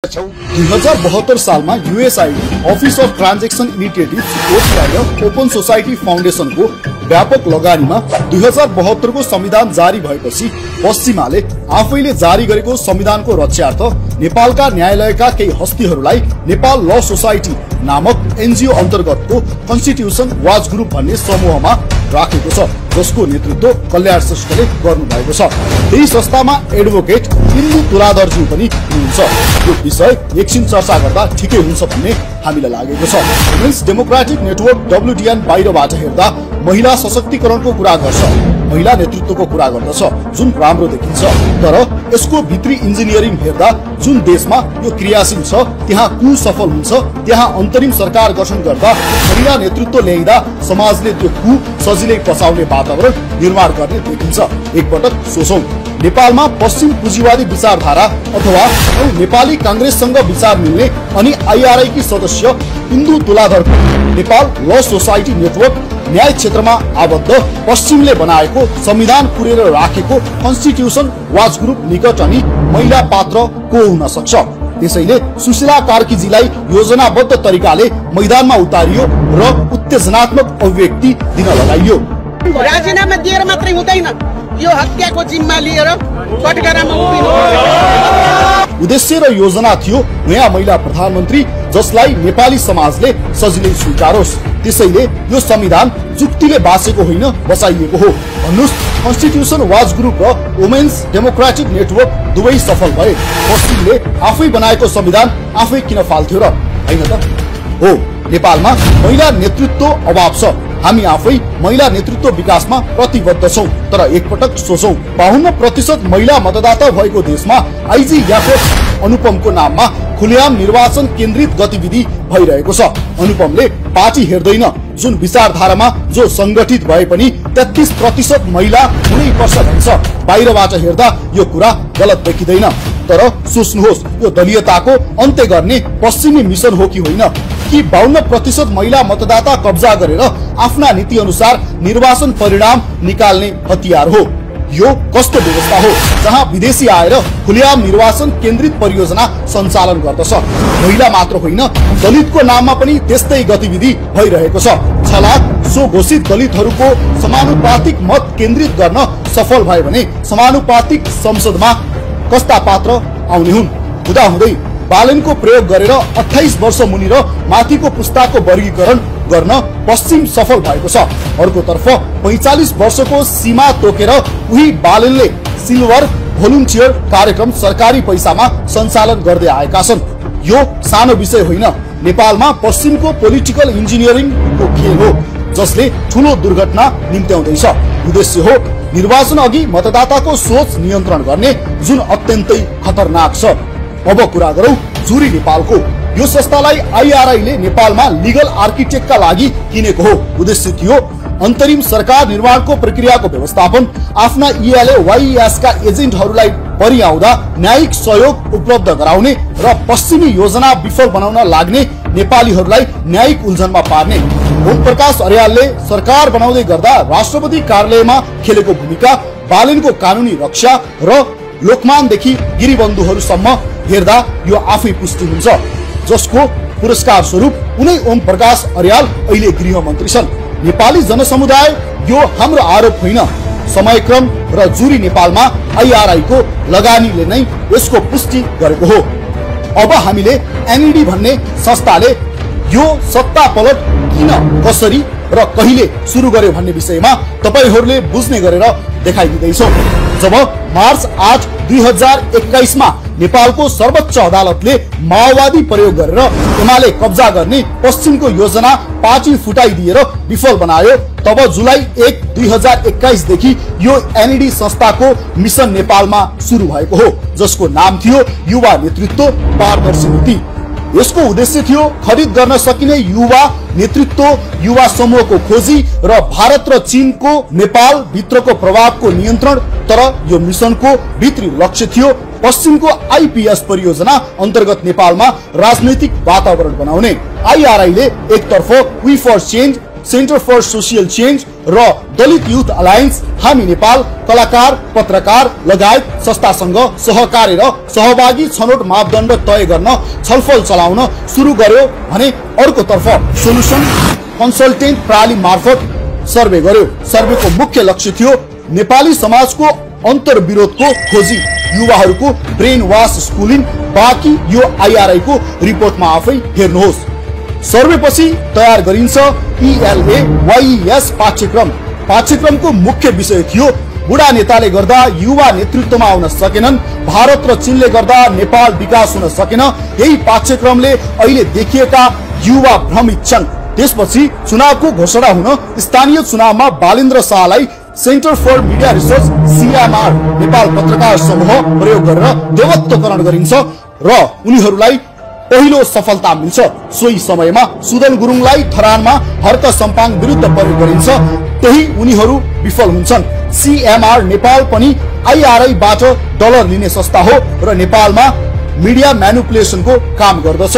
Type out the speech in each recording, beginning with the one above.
2072 सालमा USAID office of transition initiative open society फाउन्डेसनको व्यापक लगानीमा 2072 को संविधान जारी भएपछि पश्चिमाले आफैले जारी गरेको संविधानको रक्षार्थ नेपालका न्यायालयका केही हस्तीहरूलाई नेपाल ल सोसाइटी नामक एनजीओ अन्तर्गतको कन्स्टिट्युसन वाच ग्रुप भन्ने समूहमा राखेको छ, जसको नेतृत्व कल्याण श्रेष्ठले गर्नु भएको छ। यही संस्थामा एडभोकेट इन्दु तुलाधरज्यू पनि हुनुहुन्छ। यो विषय एकछिन चर्चा गर्दा ठिकै हुन्छ भन्ने हामीलाई लागेको छ। वुमेन्स डेमोक्रेटिक नेटवर्क WDN बाहिरबाट हेर्दा महिला सशक्तिकरणको कुरा गर्छ, महिला नेतृत्वको कुरा गर्दछ, जुन राम्रो देखिन्छ। तर यसको भित्री इन्जिनियरिङ हेर्दा जुन देशमा यो क्रियाशील छ त्यहाँ कु सफल हुन्छ, त्यहाँ अन्तरिम सरकार गठन गर्दा महिला नेतृत्व ल्याइदा समाजले त्यो कु सजिलै पचाउने वातावरण निर्माण गर्ने देखिन्छ। एकपटक सोचौं, नेपालमा पश्चिम पुँजीवादी विचारधारा अथवा नेपाली कांग्रेससँग विचार मिल्ने अनि IRI की सदस्य इन्दु तुलाधर नेपाल ल सोसाइटी नेटवर्क न्याय क्षेत्रमा आबद्ध पश्चिमले बनाएको संविधान पुरेर राखेको कन्स्टिट्युसन वाच ग्रुप निकट अनि महिला पात्र को हुन सक्छ। त्यसैले सुशीला कार्कीजीलाई योजनाबद्ध तरिकाले मैदानमा उतारियो र उत्तेजनात्मक अभिव्यक्ति दिन लगाइयो। राजीनामा दिएर मात्रै हुँदैन, यो हत्याको जिम्मा लिएर कटघरामा उभिनु। उद्देश्य र योजना थियो नयाँ महिला प्रधानमन्त्री जसलाई नेपाली समाजले सजिलै स्वीकारोस्। त्यसैले यो संविधान जुक्तिले बाँचेको होइन, बचाइएको हो। भन्नुस्, कन्स्टिट्युसन वाच ग्रुप र वुमेन्स डेमोक्रेटिक नेटवर्क दुवै सफल भए। पश्चिमले आफै बनाएको संविधान आफै किन फाल्थ्यो र? हैन त? हो, नेपालमा महिला नेतृत्व अभाव छ। हामी आफै महिला नेतृत्व विकासमा प्रतिबद्ध छौं। तर एकपटक सोचौं, 52% महिला मतदाता भएको देशमा आइजी याकोब अनुपमको नाममा खुलेआम निर्वाचन केन्द्रित गतिविधि भइरहेको छ। अनुपमले पार्टी हेर्दैन, जुन विचारधारामा जो संगठित भए पनि 33% महिला हुनै पर्छ भन्छ। बाहिरबाट हेर्दा यो कुरा गलत देखिँदैन। तर सोच्नुहोस्, यो दलीयताको अन्त्य गर्ने पश्चिमी मिशन हो कि होइन? कि 52% महिला मतदाता कब्जा गरेर आफ्ना नीति अनुसार निर्वाचन परिणाम निकाल्ने हतियार हो? यो कस्तो व्यवस्था हो जहाँ विदेशी आएर खुलेआम निर्वाचन केन्द्रित परियोजना सञ्चालन गर्दछ? महिला मात्र होइन, दलितको नाममा पनि त्यस्तै गतिविधि भइरहेको छ। छलाक सो घोषित दलितहरूको समानुपातिक मत केन्द्रित गर्न सफल भए भने समानुपातिक संसदमा कस्ता पात्र आउने हुन्? हुँदाहुँदै बालनको प्रयोग गरेर 28 वर्ष मुनि र माथिको पुस्ताको वर्गीकरण गर्न पश्चिम सफल भएको छ। अर्कोतर्फ 45 वर्षको सीमा तोकेर उही बालनले सिल्भर भोलुन्टियर कार्यक्रम सरकारी पैसामा सञ्चालन गर्दै आएका छन्। यो सानो विषय होइन, नेपालमा पश्चिमको पोलिटिकल इन्जिनियरिङको खेल हो, जसले ठूलो दुर्घटना निम्त्याउँदैछ। उद्देश्य हो निर्वाचन अघि मतदाताको सोच नियन्त्रण गर्ने, जुन अत्यन्तै खतरनाक छ। अब कुरा गरौं जुरी नेपालको। यो संस्थालाई IRI ले नेपालमा लिगल आर्किटेक्टका लागि किनेको हो। उद्देश्य थियो अन्तरिम सरकार निर्माणको प्रक्रियाको व्यवस्थापन, आफ्ना ELA YES का एजेन्टहरूलाई परिआउँदा न्यायिक सहयोग उपलब्ध गराउने र पश्चिमी योजना विफल बनाउन लाग्ने नेपालीहरूलाई न्यायिक उल्झनमा पार्ने। ओम प्रकाश अर्यालले सरकार बनाउँदै गर्दा राष्ट्रपति कार्यालयमा खेलेको भूमिका, बालनको कानुनी रक्षा र लोकमानदेखि गिरिबन्धुहरूसम्म हेर्दा यो आफै पुष्टि हुन्छ, जसको पुरस्कार स्वरूप उनै ओम प्रकाश अर्याल अहिले गृहमन्त्री छन्। नेपाली जनसमुदाय यो हाम्रो आरोप होइन, समयक्रम र जुरी नेपालमा IRI को लगानीले नै यसको पुष्टि गरेको हो। अब हामीले NED भन्ने संस्थाले यो सत्ता पलट किन, कसरी र कहिले सुरु गर्यो भन्ने विषयमा तपाईहरूले बुझ्ने गरेर देखाइदिँदैछौँ। जब मार्च 8, 2021 मा नेपालको सर्वोच्च अदालतले माओवादी प्रयोग गरेर एमाले कब्जा गर्ने पश्चिमको योजना पार्टी फुटाइदिएर विफल बनायो, तब जुलाई 1, 2021 देखि यो NED संस्थाको मिशन नेपालमा सुरु भएको हो, जसको नाम थियो युवा नेतृत्व पारदर्शी नीति। यसको उद्देश्य थियो खरिद गर्न सकिने युवा नेतृत्व, युवा समूहको खोजी र भारत र चीनको नेपाल भित्रको प्रभावको नियन्त्रण। तर यो मिशनको भित्री लक्ष्य थियो पश्चिमको IPS परियोजना अन्तर्गत नेपालमा राजनैतिक वातावरण बनाउने। IRI ले एकतर्फ we for change centre for social change र दलित युथ अलायन्स हामी नेपाल कलाकार पत्रकार लगायत संस्थासँग सहकार्य र सहभागी छनौट मापदण्ड तय गर्न छलफल चलाउन सुरु गर्यो भने अर्कोतर्फ सोलुसन कन्सल्टेन्ट प्रणाली मार्फत सर्वे गर्यो। सर्वेको मुख्य लक्ष्य थियो नेपाली समाजको अन्तर्विरोधको खोजी, युवाहरूको ब्रेन वाश स्कुलिङ। बाँकी यो आइआरआई को रिपोर्टमा आफै हेर्नुहोस्। सर्वेपछि तयार गरिन्छ ELA YES पाठ्यक्रम। पाठ्यक्रमको मुख्य विषय थियो बुढा नेताले गर्दा युवा नेतृत्वमा आउन सकेनन्, भारत र चीनले गर्दा नेपाल विकास हुन सकेन। यही पाठ्यक्रमले अहिले देखिएका युवा भ्रमित छन्। त्यसपछि चुनावको घोषणा हुन स्थानीय चुनावमा बालेन्द्र शाहलाई centre for media research CMR Nepal पत्रकार समूह प्रयोग गरेर देवत्वकरण गरिन्छ र उनीहरूलाई पहिलो सफलता मिल्छ। सोही समयमा सुदन गुरुङलाई थरानमा हर्क सम्पाङ विरुद्ध प्रयोग गरिन्छ, त्यही उनीहरू विफल हुन्छन्। CMR नेपाल पनि IRI बाट डलर लिने संस्था हो र नेपालमा मिडिया म्यानिपुलेसनको काम गर्दछ।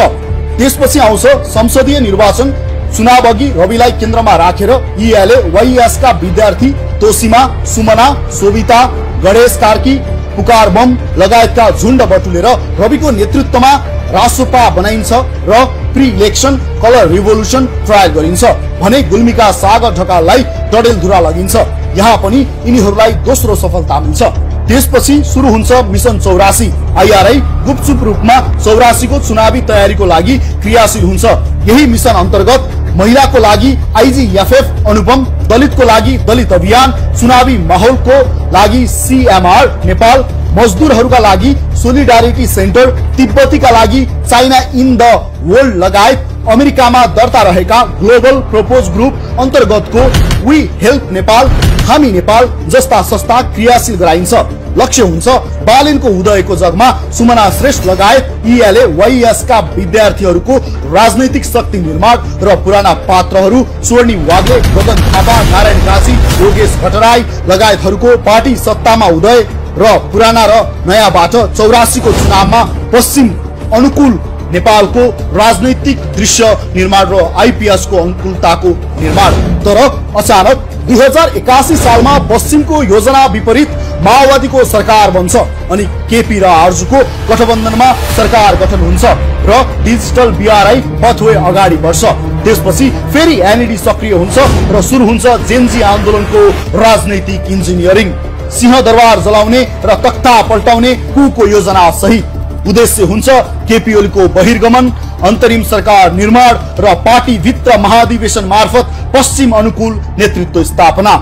त्यसपछि आउँछ संसदीय निर्वाचन। चुनाव अघि रविलाई केन्द्रमा राखेर ELA YES का विद्यार्थी तोसिमा, सुमना, सोभिता, गणेश कार्की, पुकार बम लगायतका झुण्ड बटुलेर रविको नेतृत्वमा रासोपा बनाइन्छ र pre election colour revolution trial गरिन्छ भने गुल्मीका सागर ढकाललाई डडेलधुरा लगिन्छ। यहाँ पनि यिनीहरूलाई दोस्रो सफलता मिल्छ। त्यसपछि सुरु हुन्छ मिशन 84। IRI गुपचुप रूपमा 84 को चुनावी तयारीको लागि क्रियाशील हुन्छ। यही मिशन अन्तर्गत महिलाको लागि IGFF अनुपम, दलितको लागि दलित अभियान, चुनावी माहौलको लागि CMR नेपाल, मजदुरहरूका लागि सोलिडारिटी सेन्टर, तिब्बतीका लागि चाइना इन द वर्ल्ड लगायत अमेरिकामा दर्ता रहेका ग्लोबल प्रपोज ग्रुप अन्तर्गतको वी हेल्प नेपाल, हामी नेपाल जस्ता संस्था क्रियाशील गराइन्छ। लक्ष्य हुन्छ बालेनको उदयको जगमा सुमना श्रेष्ठ लगायत ELA YES का विद्यार्थीहरूको राजनैतिक शक्ति निर्माण र पुराना पात्रहरू स्वर्णी वाग्ले, गगन थापा, नारायण काशी, योगेश भट्टराई लगायतहरूको पार्टी सत्तामा उदय र पुराना र नयाँबाट 84 को चुनावमा पश्चिम अनुकूल नेपालको राजनैतिक दृश्य निर्माण र IPS को अनुकूलताको निर्माण। तर अचानक 2081 सालमा पश्चिमको योजना विपरीत माओवादीको सरकार बन्छ अनि केपी र आरजुको गठबन्धनमा सरकार गठन हुन्छ र डिजिटल BRI पथवे अगाडि बढ्छ। त्यसपछि फेरि NED सक्रिय हुन्छ र सुरु हुन्छ जेनजी आन्दोलनको राजनैतिक इन्जिनियरिङ। सिंहदरबार जलाउने र तख्ता पल्टाउने कुको योजना सहित उद्देश्य हुन्छ केपी ओलीको बहिर्गमन, अन्तरिम सरकार निर्माण र पार्टी भित्र महाधिवेशन मार्फत पश्चिम अनुकूल नेतृत्व स्थापना।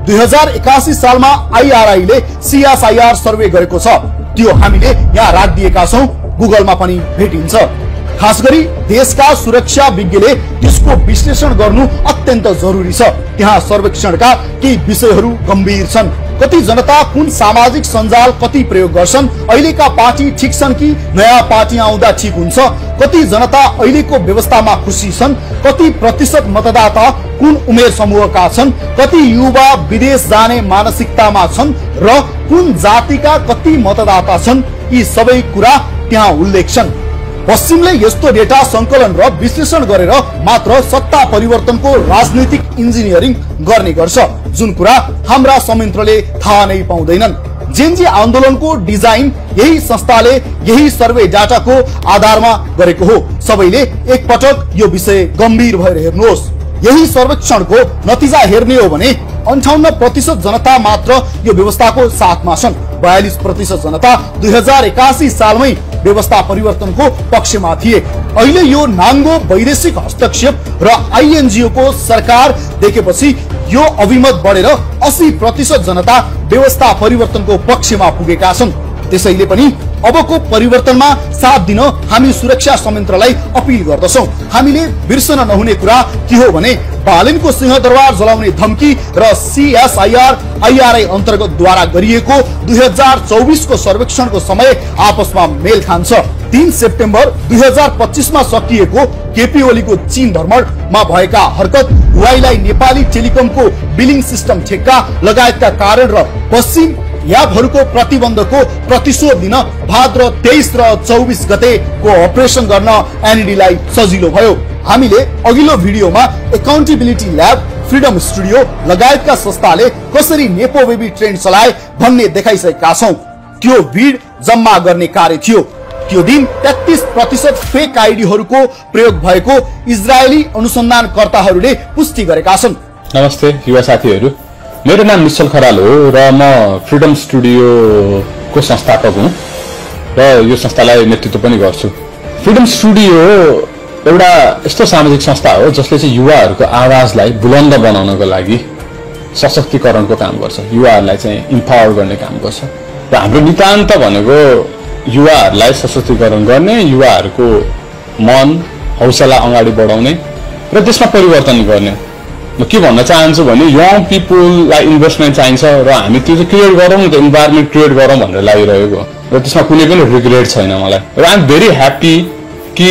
2081 सालमा IRI ले CSIR सर्वे गरेको छ, त्यो हामीले यहाँ राखिदिएका छौं, गुगलमा पनि भेटिन्छ। खास गरी देशका सुरक्षा विज्ञले त्यसको विश्लेषण गर्नु अत्यन्त जरुरी छ। त्यहाँ सर्वेक्षणका केही विषयहरू गम्भीर छन्। कति जनता कुन सामाजिक सञ्जाल कति प्रयोग गर्छन्, अहिलेका पार्टी ठिक छन् कि नयाँ पार्टी आउँदा ठिक हुन्छ, कति जनता अहिलेको व्यवस्थामा खुसी छन्, कति प्रतिशत मतदाता कुन उमेर समूहका छन्, कति युवा विदेश जाने मानसिकतामा छन् र कुन जातिका कति मतदाता छन्, यी सबै कुरा त्यहाँ उल्लेख छन्। पश्चिमले यस्तो डेटा संकलन र विश्लेषण गरेर मात्र सत्ता परिवर्तनको राजनीतिक इन्जिनियरिङ गर्ने गर्छ, जुन कुरा हाम्रा संयन्त्रले थाहा नै पाउँदैनन्। जेनजी आन्दोलनको डिजाइन यही संस्थाले यही सर्वे डाटाको आधारमा गरेको हो। सबैले एकपटक यो विषय गम्भीर भएर हेर्नुहोस्। यही सर्वेक्षणको नतिजा हेर्ने हो भने 58% जनता मात्र यो व्यवस्थाको साथमा छन्। 42% जनता 2081 सालमै व्यवस्था परिवर्तनको पक्षमा थिए। अहिले यो नाङ्गो वैदेशिक हस्तक्षेप र INGO को सरकार देखेपछि यो अभिमत बढेर 80% जनता व्यवस्था परिवर्तनको पक्षमा पुगेका छन्। त्यसैले पनि अबको परिवर्तनमा साथ दिन हामी सुरक्षा संयन्त्रलाई अपील गर्दछौं। हामीले बिर्सन नहुने कुरा के हो भने बालेनको सिंहदरबार जलाउने धम्की र CSIR IRI अन्तर्गत द्वारा गरिएको 2024 को सर्वेक्षणको समय आपसमा मेल खान्छ। 3 सेप्टेम्बर 2025 मा सकिएको केपी ओलीको चीन भ्रमणमा भएका हरकत, हुवाईलाई नेपाली टेलिकमको बिलिङ सिस्टम ठेक्का लगायतका कारण र पश्चिम यापहरूको प्रतिबन्धको प्रतिशोध लिन भाद्र 23 र 24 गतेको अपरेसन गर्न NED लाई सजिलो भयो। हामीले अघिल्लो भिडियोमा एकाउन्टेबिलिटी ल्याब, फ्रिडम स्टुडियो लगायतका संस्थाले कसरी नेपो बेबी ट्रेन्ड चलाए भन्ने देखाइसकेका छौं। त्यो भिड जम्मा गर्ने कार्य थियो। त्यो दिन 33% फेक आइडीहरूको प्रयोग भएको इजरायली अनुसन्धानकर्ताहरूले पुष्टि गरेका छन्। नमस्ते युवा साथीहरू, मेरो नाम निश्चल खराल हो र म फ्रिडम स्टुडियोको संस्थापक हुँ र यो संस्थालाई नेतृत्व पनि गर्छु। फ्रिडम स्टुडियो एउटा यस्तो सामाजिक संस्था हो जसले चाहिँ युवाहरूको आवाजलाई बुलन्द बनाउनको लागि सशक्तिकरणको काम गर्छ, युवाहरूलाई चाहिँ इम्पावर गर्ने काम गर्छ। र हाम्रो नितान्त भनेको युवाहरूलाई सशक्तिकरण गर्ने, युवाहरूको मन हौसला अगाडि बढाउने र त्यसमा परिवर्तन गर्ने। म के भन्न चाहन्छु भने यङ पिपुललाई इन्भेस्टमेन्ट चाहिन्छ र हामी त्यो चाहिँ क्रिएट गरौँ न त, इन्भाइरोमेन्ट क्रिएट गरौँ भनेर लागिरहेको र त्यसमा कुनै पनि रिग्रेट छैन मलाई। र आइ एम भेरी ह्याप्पी कि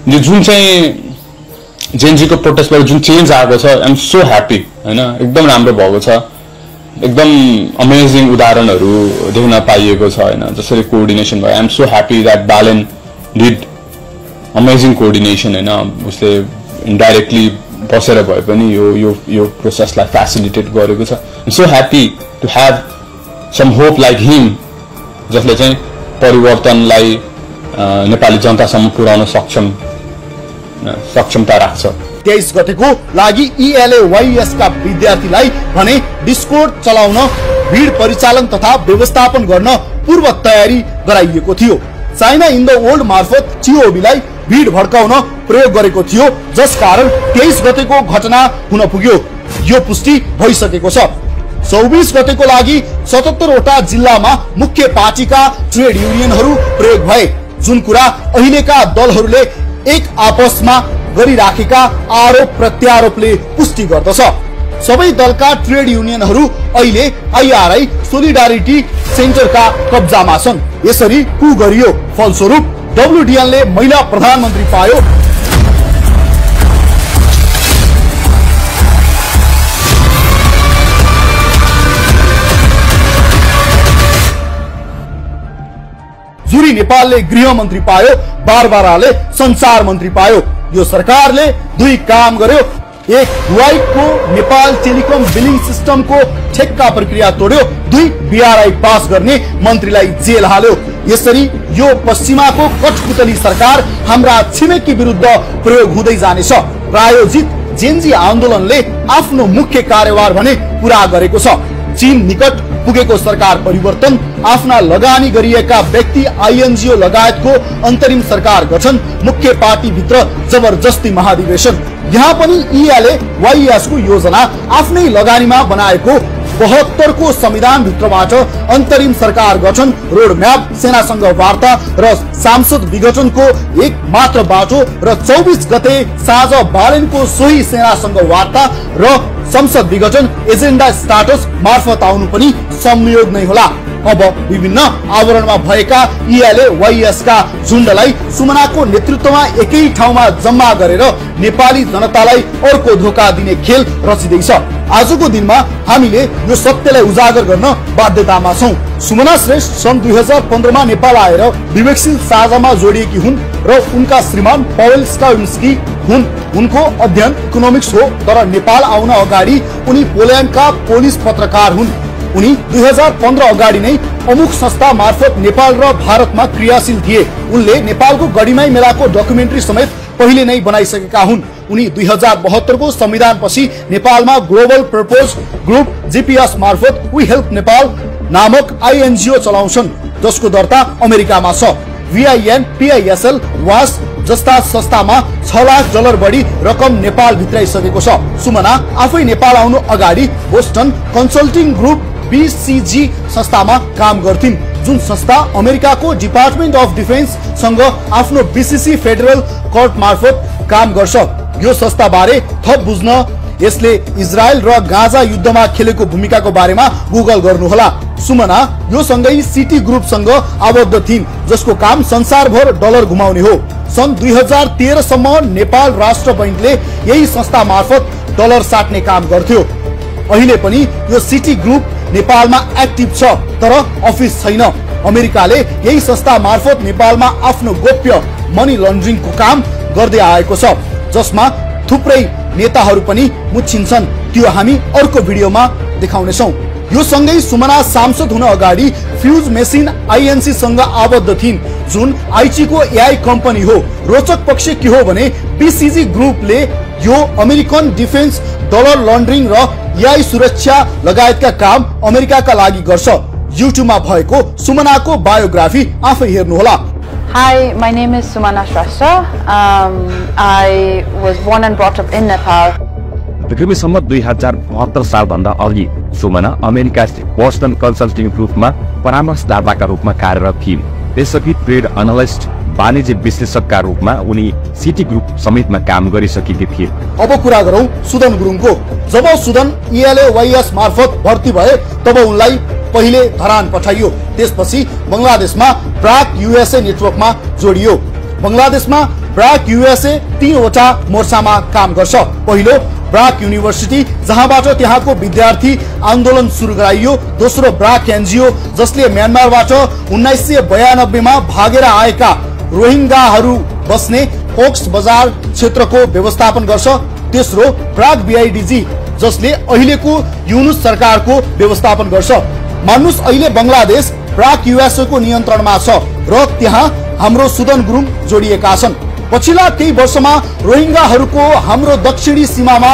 जुन चाहिँ जेनजीको प्रोटेस्टबाट जुन चेन्ज आएको छ, आइ एम सो ह्याप्पी होइन, एकदम राम्रो भएको छ। एकदम अमेजिङ उदाहरणहरू देख्न पाइएको छ होइन, जसरी कोअर्डिनेसन भयो। I am so happy that Balen did amazing coordination होइन, उसले इन्डाइरेक्टली बसेर भए पनि यो प्रोसेसलाई फेसिलिटेट गरेको छ। I am so happy to have some hope like him, जसले चाहिँ परिवर्तनलाई नेपाली जनतासम्म पुर्याउन सक्षमता राख्छ। 23 गतेको लागि ELAYS का विद्यार्थीलाई भने डिस्कोर्ड चलाउन, भिड परिचालन तथा व्यवस्थापन गर्न पूर्व तयारी गराइएको थियो। चाइना इन द वर्ल्ड मार्फत COB-लाई भिड भड्काउन प्रयोग गरेको थियो, जसकारण 23 गतेको घटना हुन पुग्यो। यो पुष्टि भइसकेको छ। 24 गतेको लागि 77 वटा जिल्लामा मुख्य पार्टीका ट्रेड युनियनहरू प्रयोग भए, जुन कुरा अहिलेका दलहरूले एक आपसमा गरिराखेका आरोप प्रत्यारोपले पुष्टि गर्दछ। सबै दलका ट्रेड युनियनहरू अहिले IRI सोलिडारिटी सेन्टरका कब्जामा छन्। यसरी कु गरियो, फलस्वरूप WDL-ले महिला प्रधानमन्त्री पायो। जुरी नेपालले गृहमन्त्री पायो, बारबाराले संचार मन्त्री पायो। यो सरकारले दुई काम गर्यो। एक, हुवाईको नेपाल टेलिकम बिलिङ सिस्टमको ठेक्का प्रक्रिया तोड्यो। दुई, BRI पास गर्ने मन्त्रीलाई जेल हाल्यो। यसरी यो पश्चिमाको कठपुतली सरकार हाम्रा छिमेकी विरुद्ध प्रयोग हुँदै जानेछ। प्रायोजित जेनजी आन्दोलनले आफ्नो मुख्य कार्यभार भने पूरा गरेको छ। चीन निकट पुगेको सरकार परिवर्तन, आफ्ना लगानी गरिएका व्यक्ति INGO लगायतको अन्तरिम सरकार गठन, मुख्य पार्टी भित्र जबरजस्ती महाधिवेशन। यहाँ पनि ELAYS को योजना आफ्नै लगानीमा बनाएको 72 को संविधान भित्रबाट अन्तरिम सरकार गठन, रोड म्याप, सेनासँग वार्ता र सांसद विघटनको एक मात्र बाटो र 24 गते साँझ बालेनको सोही सेनासँग वार्ता र संसद विघटन एजेन्डा स्टाटस मार्फत आउनु पनि संयोग नै होला। अब विभिन्न आवरणमा भएका ELAYS का झुण्डलाई सुमनाको नेतृत्वमा एकै ठाउँमा जम्मा गरेर नेपाली जनतालाई अर्को धोका दिने खेल रचिँदैछ। आजको दिनमा हामीले यो सत्यलाई उजागर गर्न बाध्यतामा छौं। सुमना श्रेष्ठ सन् 2015 मा नेपाल आएर विवेकशील साझामा जोडिएकी हुन् र उनका श्रीमान पवेल स्टाविन्स्की हुन्। उनको अध्ययन इकोनोमिक्स हो, तर नेपाल आउन अगाडि उनी पोल्यान्डका पोलिस पत्रकार हुन्। उनी 2015 अगाडि नै अमुक संस्था मार्फत नेपाल र भारतमा क्रियाशील थिए। उनले नेपालको गढीमाई मेलाको डकुमेन्ट्री समेत पहिले नै बनाइसकेका हुन्। उनी 2072 को संविधान पछि नेपालमा ग्लोबल पर्पज ग्रुप GPS मार्फत वी हेल्प नेपाल नामक INGO चलाउँछन्, जसको दर्ता अमेरिकामा छ। VIN, PISL, वास जस्ता संस्थामा $6 लाख बढी रकम नेपाल भित्राइसकेको छ। सुमना आफै नेपाल आउनु अगाडि बोस्टन कन्सल्टिङ ग्रुप BCG संस्थामा काम गर्थिन्, जुन संस्था अमेरिकाको डिपार्टमेन्ट अफ डिफेन्स सँग आफ्नो BCC फेडरल कोर्ट मार्फत काम गर्छ। यो संस्था बारे थप बुझ्न यसले इजरायल र गाजा युद्धमा खेलेको भूमिकाको बारेमा गुगल गर्नुहोला। सुमना यो सँगै सिटी ग्रुप सँग आबद्ध थिइन्, जसको काम संसारभर डलर घुमाउने हो। सन् 2013 सम्म नेपाल राष्ट्र बैंकले यही संस्था मार्फत डलर साट्ने काम गर्थ्यो। अहिले पनि यो सिटी ग्रुप नेपालमा एक्टिभ छ, तर अफिस छैन। अमेरिकाले यही संस्था मार्फत नेपालमा आफ्नो गोप्य मनी लन्ड्रिङको काम गर्दै आएको छ। जसमा थुप्रै नेताहरू पनि मुछिन्छन्। त्यो हामी अर्को भिडियोमा देखाउनेछौँ। यो सँगै सुमना सांसद हुन अगाडि फ्युज मेसिन आईएनसी सँग आबद्ध थिइन्, जुन आइची को एआई कम्पनी हो। रोचक पक्ष के हो भने बीसीजी ग्रुपले यो अमेरिकन डिफेन्स, डलर लन्ड्रिङ र एआई सुरक्षा लगायतका काम अमेरिकाका लागि गर्छ। युट्युबमा भएको सुमनाको बायोग्राफी आफै हेर्नुहोला। Hi, my name is Sumana Shrestha. I was born and brought up in Nepal. विक्रमीसम्म 2072 सालभन्दा अघि सुमना अमेरिका बोस्टन कन्सल्टिङ ग्रुपमा परामर्शदाताका रूपमा कार्यरत थिइन्। त्यसअघि ट्रेड एनालिस्ट, वाणिज्य विश्लेषकका रूपमा उनी सिटी ग्रुप समेतमा काम गरिसकेकी थिए। अब कुरा गरौं सुदन गुरुङको। जब सुदन ELAYS मार्फत भर्ती भए तब उनलाई पहिले धरान पठाइयो। त्यसपछि बंगलादेशमा ब्राक USA नेटवर्कमा जोडियो। बंगलादेशमा ब्राक USA 3 वटा मोर्चामा काम गर्छ। पहिलो ब्राक युनिभर्सिटी, जहाँबाट त्यहाँको विद्यार्थी आन्दोलन सुरु गराइयो। दोस्रो ब्राक एनजिओ, जसले म्यानमारबाट 1992 मा भागेर आएका रोहिंगाहरू बस्ने कोक्स बजार क्षेत्रको व्यवस्थापन गर्छ। तेस्रो ब्राक BIDG, जसले अहिलेको युनुस सरकारको व्यवस्थापन गर्छ। मानुस अहिले बंगलादेश ब्राक USA को नियन्त्रणमा छ र त्यहाँ हाम्रो सुदन गुरुङ जोडिएका छन्। पछिल्ला केही वर्षमा रोहिंगाहरूको हाम्रो दक्षिणी सीमामा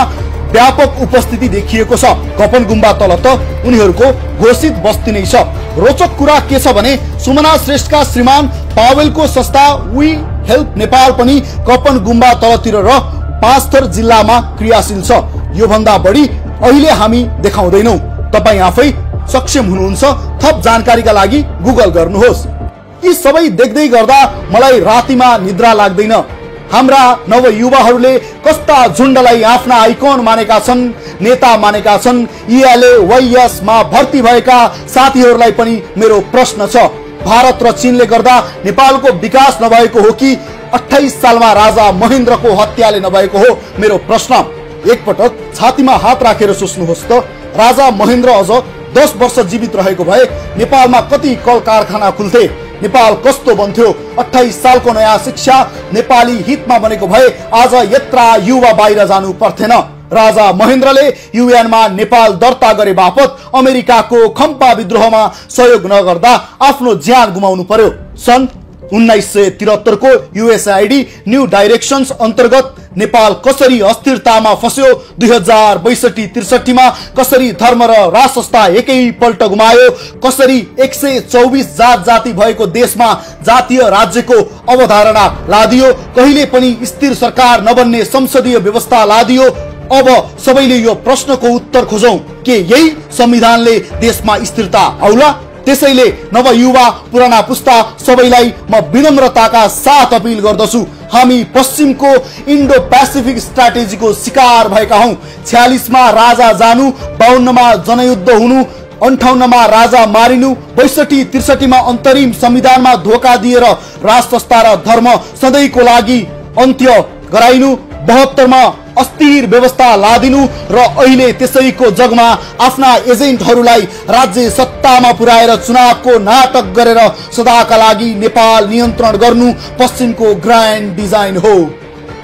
व्यापक उपस्थिति देखिएको छ। कपन गुम्बा तल त उनीहरूको घोषित बस्ती नै छ। रोचक कुरा के छ भने सुमना श्रेष्ठका श्रीमान पावेलको संस्था वी हेल्प नेपाल पनि कपन गुम्बा तलतिर र पाँचथर जिल्लामा क्रियाशील छ। यो भन्दा बढी अहिले हामी देखाउँदैनौं। तपाई आफै सक्षम हुनुहुन्छ। थप जानकारीका लागि गुगल गर्नुहोस्। यी सबै देख्दै गर्दा मलाई रातिमा निद्रा लाग्दैन। हाम्रा नवयुवाहरूले कस्ता झुण्डलाई आफ्ना आइकन मानेका छन्, नेता मानेका छन्। ELAYS मा भर्ती भएका साथीहरूलाई पनि मेरो प्रश्न छ, भारत र चीनले गर्दा नेपालको विकास नभएको हो कि 28 सालमा राजा महेन्द्रको हत्याले नभएको हो? मेरो प्रश्न। एकपटक छातीमा हात राखेर सोच्नुहोस् त, राजा महेन्द्र अझ 10 वर्ष जीवित रहेको भए नेपालमा कति कल कारखाना खुल्थे, नेपाल कस्तो बन्थ्यो? 28 सालको नयाँ शिक्षा नेपाली हितमा बनेको भए आज यत्रा युवा बाहिर जानु पर्थेन। राजा महेन्द्रले UN मा नेपाल दर्ता गरे बापत अमेरिकाको खम्पा विद्रोहमा सहयोग नगर्दा आफ्नो ज्यान गुमाउनु पर्यो। सन् 1973 को USAID न्यू डाइरेक्शन्स अन्तर्गत नेपाल कसरी अस्थिरतामा फस्यो, 2062-63 मा कसरी धर्म र राष्ट्रता एकैपल्ट गुमायो, कसरी 124 जात जाति भएको देशमा जातीय राज्यको अवधारणा लादियो, कहिले पनि स्थिर सरकार नबन्ने संसदीय व्यवस्था लादियो। अब सबैले यो प्रश्नको उत्तर खोजौं के यही संविधानले देशमा स्थिरता आउला? त्यसैले नवयुवा पुराना पुस्ता सबैलाई म विनम्रताका साथ अपील गर्दछु, हामी पश्चिमको इन्डो पेसिफिक स्ट्राटेजीको शिकार भएका हौं। 46 मा राजा जानु, 52 मा जनयुद्ध हुनु, 58 मा राजा मारिनु, 62-63 मा अन्तरिम संविधानमा धोका दिएर राष्ट्रस्था र धर्म सधैँको लागि अन्त्य गराइनु, 72 मा अस्थिर व्यवस्था लादिनु र अहिले त्यसैको जगमा आफ्ना एजेन्टहरूलाई राज्य सत्तामा पुर्याएर चुनावको नाटक गरेर सदाका लागि नेपाल नियन्त्रण गर्नु पश्चिमको ग्रान्ड डिजाइन हो।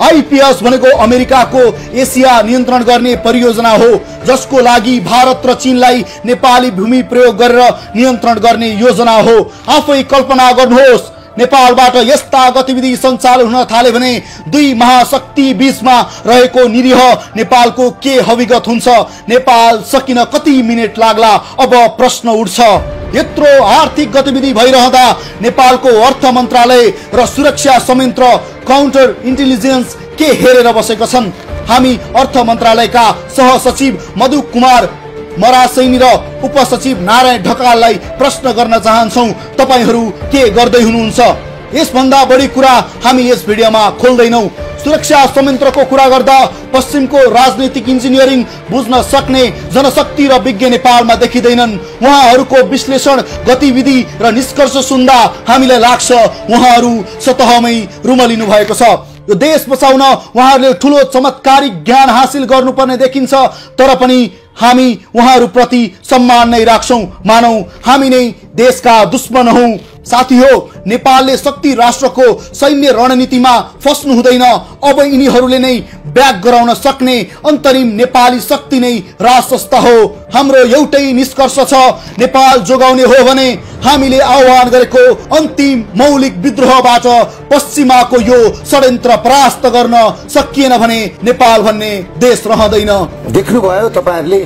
आइपिएस भनेको अमेरिकाको एसिया नियन्त्रण गर्ने परियोजना हो, जसको लागि भारत र चीनलाई नेपाली भूमि प्रयोग गरेर नियन्त्रण गर्ने योजना हो। आफै कल्पना गर्नुहोस्, नेपालबाट यस्ता गतिविधि सञ्चालन हुन थाले भने दुई महाशक्ति बीचमा रहेको निरीह नेपालको के हविगत हुन्छ? नेपाल सकिन कति मिनेट लाग्ला? अब प्रश्न उठ्छ। यत्रो आर्थिक गतिविधि भइरहँदा नेपालको अर्थ मन्त्रालय र सुरक्षा संयन्त्र काउन्टर इन्टेलिजेन्स के हेरेर बसेका छन्? हामी अर्थ मन्त्रालयका सहसचिव मधु कुमार मरासैनी र उपसचिव नारायण ढकाललाई प्रश्न गर्न चाहन्छौं, तपाईहरू के गर्दै हुनुहुन्छ? यसभन्दा बढी कुरा हामी यस भिडियोमा खोल्दैनौं। सुरक्षा संयन्त्रको कुरा गर्दा पश्चिमको राजनीतिक इन्जिनियरिङ बुझ्न सक्ने जनशक्ति र विज्ञ नेपालमा देखिँदैनन्। उहाँहरूको विश्लेषण, गतिविधि र निष्कर्ष सुन्दा हामीलाई लाग्छ उहाँहरू सतहमै रुमलिनु भएको छ। यो देश बचाउन उहाँहरूले ठूलो चमत्कारिक ज्ञान हासिल गर्नुपर्ने देखिन्छ, तर पनि हामी उहाँहरू प्रति सम्मान नै राख्छौं। मानौ हामी नै देशका दुश्मन हौं। साथी हो, नेपालले शक्ति राष्ट्रको सैन्य रणनीतिमा फस्नु हुँदैन। अब यिनीहरूले नै ब्याक गराउन सक्ने अन्तरिम नेपाली शक्ति नै राष्ट्रस्थ हो। हाम्रो एउटै निष्कर्ष छ, नेपाल जोगाउने हो भने हामीले आह्वान गरेको अन्तिम मौलिक विद्रोहबाट पश्चिमाको यो षड्यन्त्र परास्त गर्न सकिएन भने नेपाल भन्ने देश रहँदैन। देख्नुभयो तपाईहरुले